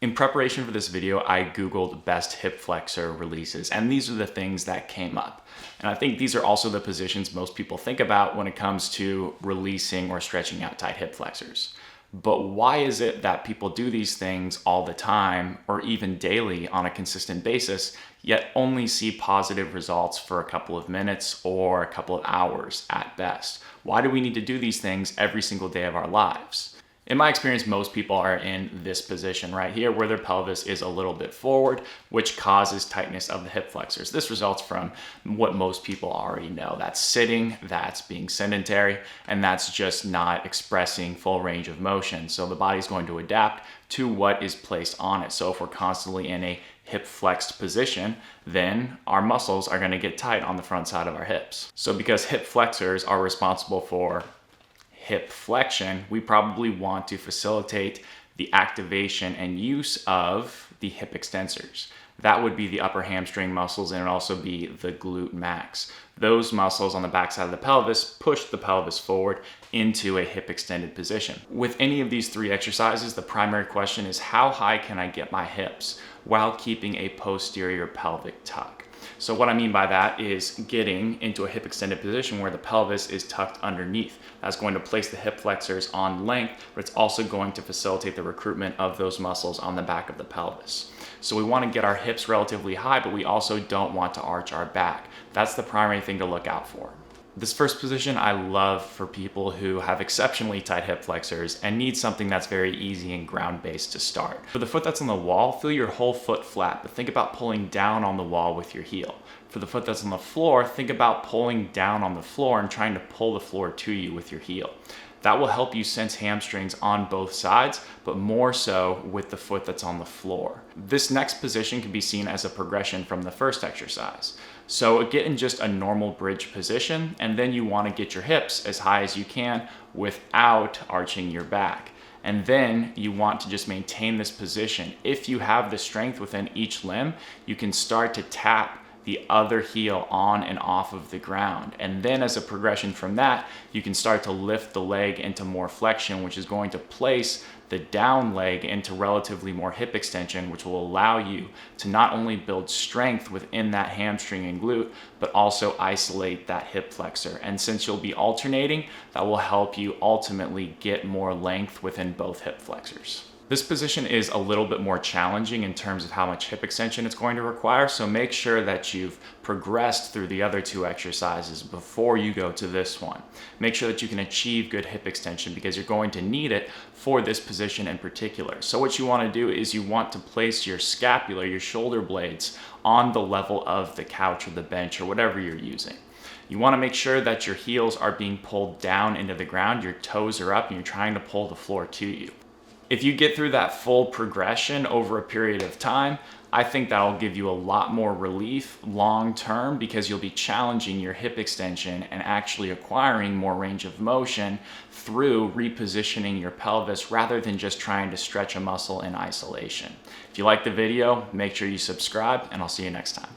In preparation for this video, I Googled best hip flexor releases, and these are the things that came up. And I think these are also the positions most people think about when it comes to releasing or stretching out tight hip flexors. But why is it that people do these things all the time or even daily on a consistent basis, yet only see positive results for a couple of minutes or a couple of hours at best? Why do we need to do these things every single day of our lives? In my experience, most people are in this position right here where their pelvis is a little bit forward, which causes tightness of the hip flexors. This results from what most people already know. That's sitting, that's being sedentary, and that's just not expressing full range of motion. So the body's going to adapt to what is placed on it. So if we're constantly in a hip flexed position, then our muscles are going to get tight on the front side of our hips. So because hip flexors are responsible for hip flexion, we probably want to facilitate the activation and use of the hip extensors. That would be the upper hamstring muscles, and it would also be the glute max. Those muscles on the backside of the pelvis push the pelvis forward into a hip extended position. With any of these three exercises, the primary question is how high can I get my hips while keeping a posterior pelvic tuck? So what I mean by that is getting into a hip extended position where the pelvis is tucked underneath. That's going to place the hip flexors on length, but it's also going to facilitate the recruitment of those muscles on the back of the pelvis. So we want to get our hips relatively high, but we also don't want to arch our back. That's the primary thing to look out for. This first position I love for people who have exceptionally tight hip flexors and need something that's very easy and ground-based to start. For the foot that's on the wall, feel your whole foot flat, but think about pulling down on the wall with your heel. For the foot that's on the floor, think about pulling down on the floor and trying to pull the floor to you with your heel. That will help you sense hamstrings on both sides, but more so with the foot that's on the floor. This next position can be seen as a progression from the first exercise. So get in just a normal bridge position, and then you want to get your hips as high as you can without arching your back. And then you want to just maintain this position. If you have the strength within each limb, you can start to tap the other heel on and off of the ground. And then as a progression from that, you can start to lift the leg into more flexion, which is going to place the down leg into relatively more hip extension, which will allow you to not only build strength within that hamstring and glute, but also isolate that hip flexor. And since you'll be alternating, that will help you ultimately get more length within both hip flexors. This position is a little bit more challenging in terms of how much hip extension it's going to require, so make sure that you've progressed through the other two exercises before you go to this one. Make sure that you can achieve good hip extension because you're going to need it for this position in particular. So what you want to do is you want to place your scapula, your shoulder blades, on the level of the couch or the bench or whatever you're using. You want to make sure that your heels are being pulled down into the ground, your toes are up, and you're trying to pull the floor to you. If you get through that full progression over a period of time, I think that'll give you a lot more relief long term because you'll be challenging your hip extension and actually acquiring more range of motion through repositioning your pelvis rather than just trying to stretch a muscle in isolation. If you like the video, make sure you subscribe, and I'll see you next time.